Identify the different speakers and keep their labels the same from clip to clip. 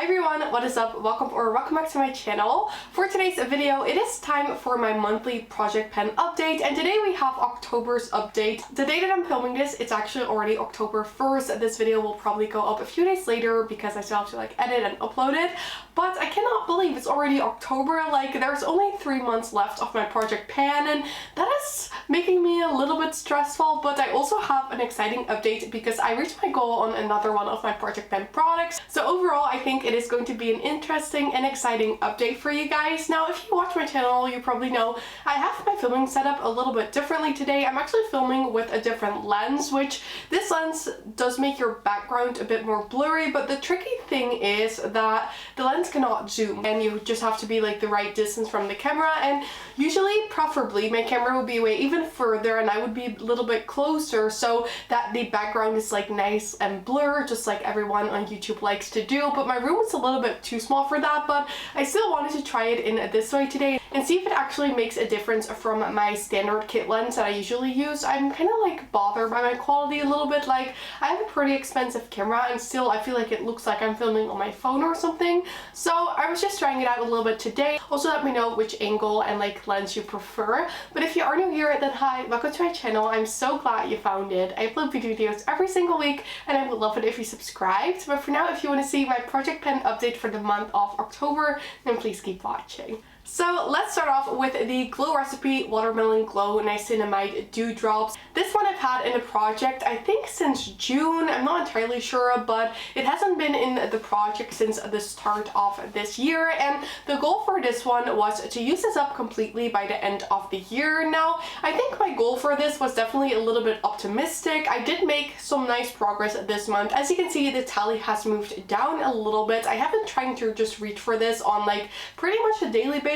Speaker 1: everyone, what is up? Welcome back to my channel. For today's video, it is time for my monthly project pen update, and today we have October's update. The day that I'm filming this, it's actually already October 1st. This video will probably go up a few days later because I still have to edit and upload it, but I cannot believe it's already October. There's only 3 months left of my project pan, and that is making me a little bit stressful. But I also have an exciting update because I reached my goal on another one of my project pen products. So overall, I think it is going to be an interesting and exciting update for you guys. Now, if you watch my channel, you probably know I have my filming set up a little bit differently today. I'm actually filming with a different lens, which this lens does make your background a bit more blurry, but the tricky thing is that the lens cannot zoom and you just have to be the right distance from the camera, and usually, preferably, my camera would be away even further and I would be a little bit closer so that the background is nice and blurred, just like everyone on YouTube likes to do. But my room is a little bit too small for that, but I still wanted to try it in this way today and see if it actually makes a difference from my standard kit lens that I usually use. I'm kind of bothered by my quality a little bit. I have a pretty expensive camera and still I feel like it looks like I'm filming on my phone or something. So I was just trying it out a little bit today. Also, let me know which angle and lens you prefer. But if you are new here, then hi, welcome to my channel. I'm so glad you found it. I upload videos every single week and I would love it if you subscribed. But for now, if you want to see my project pen update for the month of October, then please keep watching. So let's start off with the Glow Recipe Watermelon Glow Niacinamide Dewdrops. This one I've had in the project, I think since June. I'm not entirely sure, but it hasn't been in the project since the start of this year. And the goal for this one was to use this up completely by the end of the year. Now, I think my goal for this was definitely a little bit optimistic. I did make some nice progress this month. As you can see, the tally has moved down a little bit. I have been trying to just reach for this on pretty much a daily basis.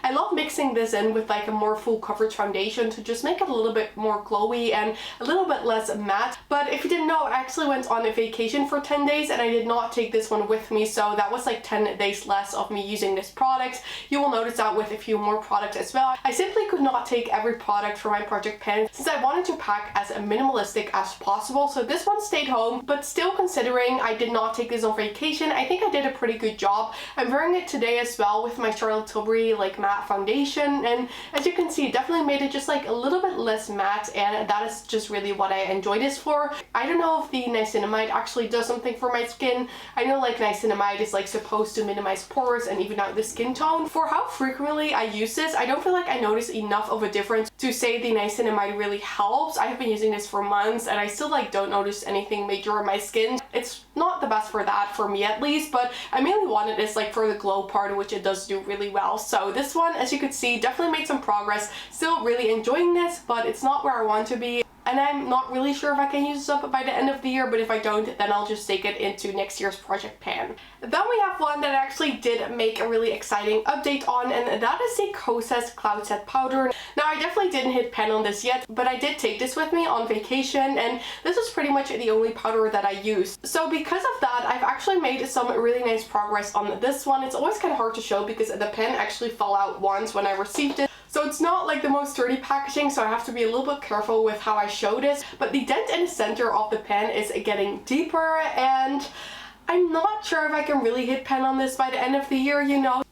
Speaker 1: I love mixing this in with a more full coverage foundation to just make it a little bit more glowy and a little bit less matte. But if you didn't know, I actually went on a vacation for 10 days and I did not take this one with me, so that was 10 days less of me using this product. You will notice that with a few more products as well. I simply could not take every product for my project pen since I wanted to pack as minimalistic as possible. So this one stayed home, but still, considering I did not take this on vacation, I think I did a pretty good job. I'm wearing it today as well with my Charlotte Tilbury matte foundation, and as you can see, it definitely made it just a little bit less matte, and that is just really what I enjoy this for. I don't know if the niacinamide actually does something for my skin. I know niacinamide is supposed to minimize pores and even out the skin tone. For how frequently I use this, I don't feel like I notice enough of a difference to say the niacinamide really helps. I have been using this for months and I still don't notice anything major on my skin. It's not the best for that, for me at least, but I mainly wanted this for the glow part, which it does do really well. So this one, as you could see, definitely made some progress. Still really enjoying this, but it's not where I want to be. And I'm not really sure if I can use this up by the end of the year, but if I don't, then I'll just take it into next year's project pan. Then we have one that I actually did make a really exciting update on, and that is the Kosas Cloud Set Powder. Now, I definitely didn't hit pan on this yet, but I did take this with me on vacation, and this was pretty much the only powder that I used. So because of that, I've actually made some really nice progress on this one. It's always kind of hard to show because the pen actually fell out once when I received it. So it's not the most sturdy packaging, so I have to be a little bit careful with how I show this. But the dent in the center of the pen is getting deeper, and I'm not sure if I can really hit pen on this by the end of the year,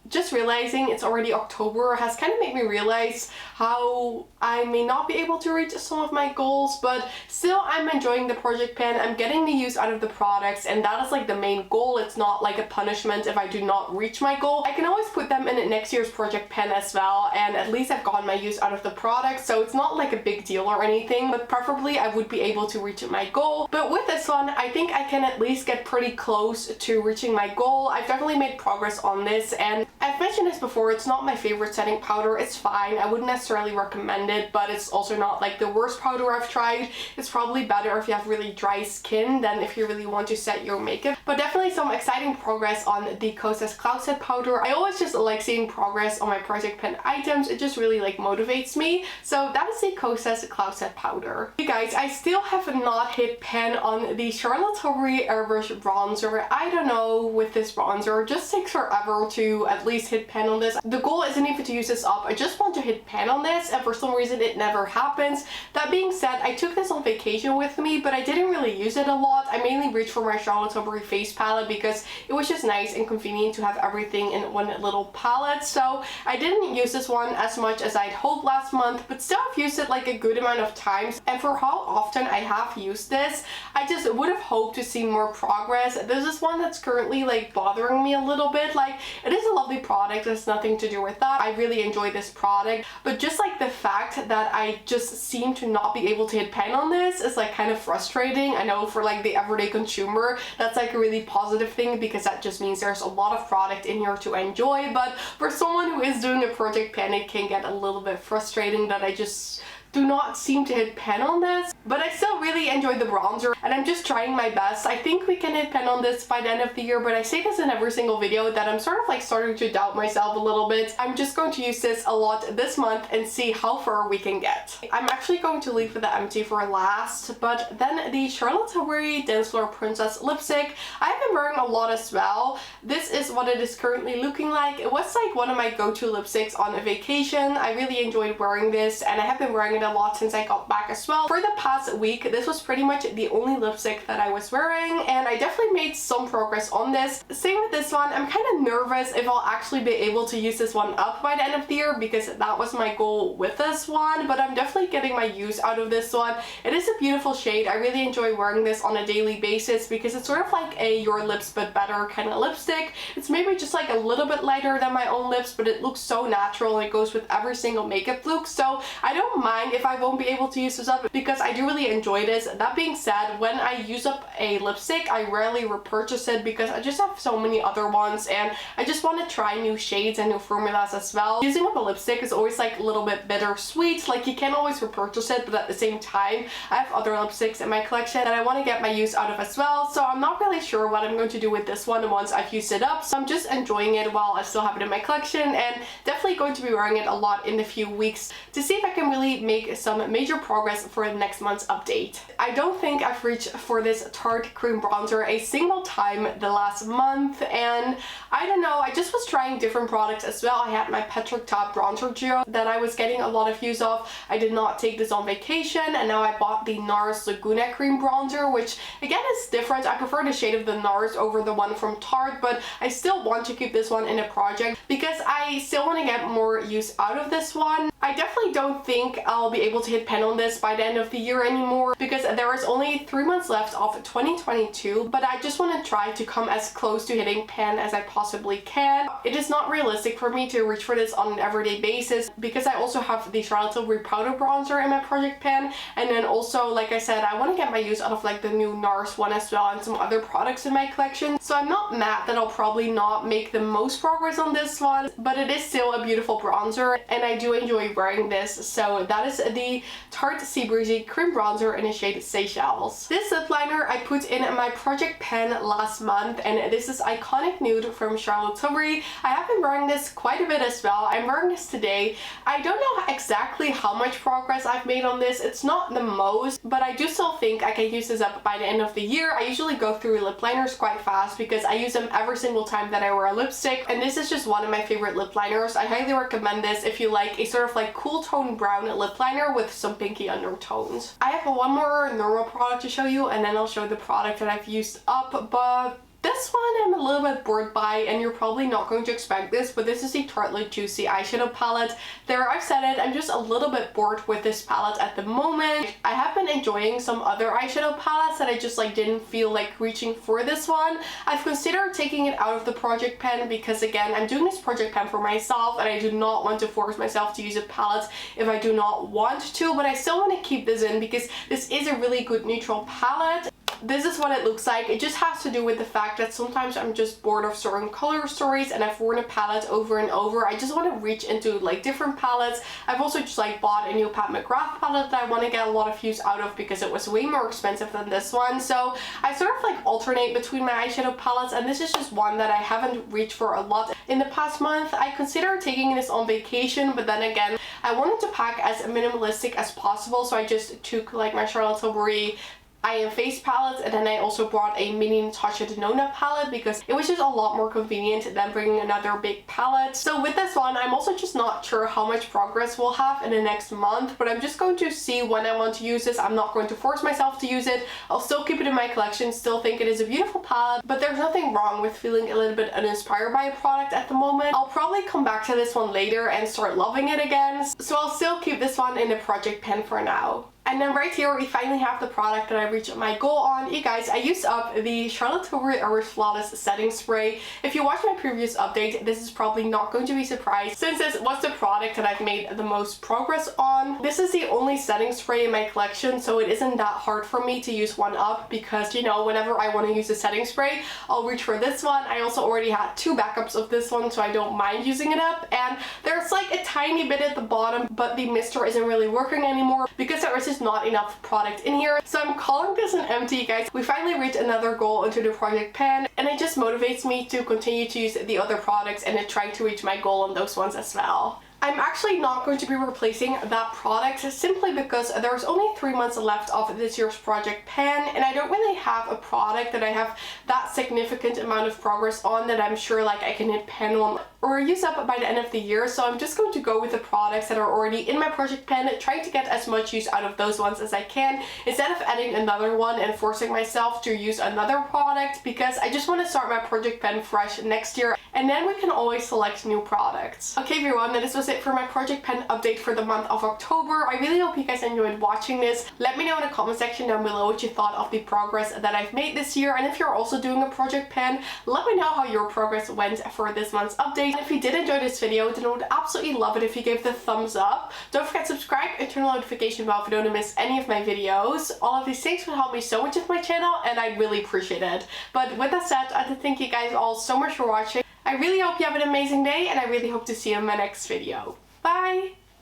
Speaker 1: Just realizing it's already October has kind of made me realize how I may not be able to reach some of my goals, but still I'm enjoying the project pen. I'm getting the use out of the products, and that is the main goal. It's not a punishment if I do not reach my goal. I can always put them in next year's project pen as well, and at least I've gotten my use out of the product, so it's not a big deal or anything, but preferably I would be able to reach my goal. But with this one, I think I can at least get pretty close to reaching my goal. I've definitely made progress on this, and I've mentioned this before, it's not my favorite setting powder. It's fine, I wouldn't necessarily recommend it, but it's also not the worst powder I've tried. It's probably better if you have really dry skin than if you really want to set your makeup. But definitely some exciting progress on the Kosas Cloud Set Powder. I always just like seeing progress on my project pen items. It just really motivates me. So that is the Kosas Cloud Set Powder. You guys, I still have not hit pen on the Charlotte Tilbury Airbrush bronzer. I don't know, with this bronzer, it just takes forever to at least least hit pan on this. The goal isn't even to use this up, I just want to hit pan on this, and for some reason it never happens. That being said, I took this on vacation with me, but I didn't really use it a lot. I mainly reached for my Charlotte Tilbury face palette because it was just nice and convenient to have everything in one little palette. So I didn't use this one as much as I'd hoped last month, but still I've used it like a good amount of times, and for how often I have used this, I just would have hoped to see more progress. This is one that's currently like bothering me a little bit. Like, it is a lovely product, it's nothing to do with that. I really enjoy this product, but just like the fact that I just seem to not be able to hit pan on this is like kind of frustrating. I know for like the everyday consumer that's like a really positive thing because that just means there's a lot of product in here to enjoy, but for someone who is doing a project pan, it can get a little bit frustrating that I just do not seem to hit pan on this. But I still really enjoy the bronzer, and I'm just trying my best. I think we can hit pan on this by the end of the year, but I say this in every single video that I'm sort of like starting to doubt myself a little bit. I'm just going to use this a lot this month and see how far we can get. I'm actually going to leave the empty for last, but then the Charlotte Tilbury Dancefloor Princess lipstick, I've been wearing a lot as well. This is what it is currently looking like. It was like one of my go-to lipsticks on a vacation. I really enjoyed wearing this, and I have been wearing it a lot since I got back as well. For the past week, this was pretty much the only lipstick that I was wearing, and I definitely made some progress on this. Same with this one. I'm kind of nervous if I'll actually be able to use this one up by the end of the year because that was my goal with this one, but I'm definitely getting my use out of this one. It is a beautiful shade. I really enjoy wearing this on a daily basis because it's sort of like a your lips but better kind of lipstick. It's maybe just like a little bit lighter than my own lips, but it looks so natural and it goes with every single makeup look, so I don't mind if I won't be able to use this up because I do really enjoy this. That being said, when I use up a lipstick, I rarely repurchase it because I just have so many other ones and I just want to try new shades and new formulas as well. Using up a lipstick is always like a little bit bittersweet. Like, you can't always repurchase it, but at the same time I have other lipsticks in my collection that I want to get my use out of as well, so I'm not really sure what I'm going to do with this one once I've used it up. So I'm just enjoying it while I still have it in my collection, and definitely going to be wearing it a lot in a few weeks to see if I can really make some major progress for the next month's update. I don't think I've reached for this Tarte cream bronzer a single time the last month, and I don't know, I just was trying different products as well. I had my Petric Top bronzer duo that I was getting a lot of use of. I did not take this on vacation, and now I bought the NARS Laguna cream bronzer, which again is different. I prefer the shade of the NARS over the one from Tarte, but I still want to keep this one in a project because I still want to get more use out of this one. I definitely don't think I'll be able to hit pan on this by the end of the year anymore because there is only 3 months left of 2022, but I just want to try to come as close to hitting pan as I possibly can. It is not realistic for me to reach for this on an everyday basis because I also have the Charlotte Tilbury powder bronzer in my project pan, and then also, like I said, I want to get my use out of like the new NARS one as well and some other products in my collection. So I'm not mad that I'll probably not make the most progress on this one, but it is still a beautiful bronzer and I do enjoy wearing this. So that is the Tarte Sea Breezy cream bronzer in the shade Seychelles. This lip liner I put in my project pan last month, and this is Iconic Nude from Charlotte Tilbury. I have been wearing this quite a bit as well. I'm wearing this today. I don't know exactly how much progress I've made on this. It's not the most, but I do still think I can use this up by the end of the year. I usually go through lip liners quite fast because I use them every single time that I wear a lipstick, and this is just one of my favorite lip liners. I highly recommend this if you like a sort of like cool tone brown lip liner with some pinky undertones. I have one more normal product to show you, and then I'll show the product that I've used up, but this one I'm a little bit bored by, and you're probably not going to expect this, but this is the Tartelette Juicy eyeshadow palette. There, I've said it, I'm just a little bit bored with this palette at the moment. I have been enjoying some other eyeshadow palettes that I just like didn't feel like reaching for this one. I've considered taking it out of the project pan because again, I'm doing this project pan for myself and I do not want to force myself to use a palette if I do not want to, but I still want to keep this in because this is a really good neutral palette. This is what it looks like. It just has to do with the fact that sometimes I'm just bored of certain color stories and I've worn a palette over and over. I just want to reach into like different palettes. I've also just like bought a new Pat McGrath palette that I want to get a lot of use out of because it was way more expensive than this one. So I sort of like alternate between my eyeshadow palettes, and this is just one that I haven't reached for a lot in the past month. I considered taking this on vacation, but then again, I wanted to pack as minimalistic as possible, so I just took like my Charlotte Tilbury I Am Face palettes, and then I also brought a mini Natasha Denona palette because it was just a lot more convenient than bringing another big palette. So with this one, I'm also just not sure how much progress we'll have in the next month, but I'm just going to see when I want to use this. I'm not going to force myself to use it. I'll still keep it in my collection, still think it is a beautiful palette, but there's nothing wrong with feeling a little bit uninspired by a product at the moment. I'll probably come back to this one later and start loving it again, so I'll still keep this one in the project pen for now. And then right here we finally have the product that I reached my goal on. You guys, I used up the Charlotte Tilbury Airbrush Flawless Setting Spray. If you watched my previous update, this is probably not going to be surprised since this was the product that I've made the most progress on. This is the only setting spray in my collection, so it isn't that hard for me to use one up because, you know, whenever I want to use a setting spray, I'll reach for this one. I also already had 2 backups of this one, so I don't mind using it up. And there's like a tiny bit at the bottom, but the mister isn't really working anymore because there is just not enough product in here. So I'm calling this an empty, guys. We finally reached another goal into the project pan, and it just motivates me to continue to use the other products and to try to reach my goal on those ones as well. I'm actually not going to be replacing that product simply because there's only 3 months left of this year's project pan, and I don't really have a product that I have that significant amount of progress on that I'm sure like I can hit pan on or use up by the end of the year. So I'm just going to go with the products that are already in my project pan, trying to get as much use out of those ones as I can instead of adding another one and forcing myself to use another product, because I just want to start my project pan fresh next year and then we can always select new products. Okay everyone, this was it for my project pen update for the month of October. I really hope you guys enjoyed watching this. Let me know in the comment section down below what you thought of the progress that I've made this year, and if you're also doing a project pen, let me know how your progress went for this month's update. And if you did enjoy this video, then I would absolutely love it if you gave the thumbs up. Don't forget to subscribe and turn on the notification bell if you don't miss any of my videos. All of these things would help me so much with my channel and I'd really appreciate it. But with that said, I'd like to thank you guys all so much for watching. I really hope you have an amazing day, and I really hope to see you in my next video. Bye!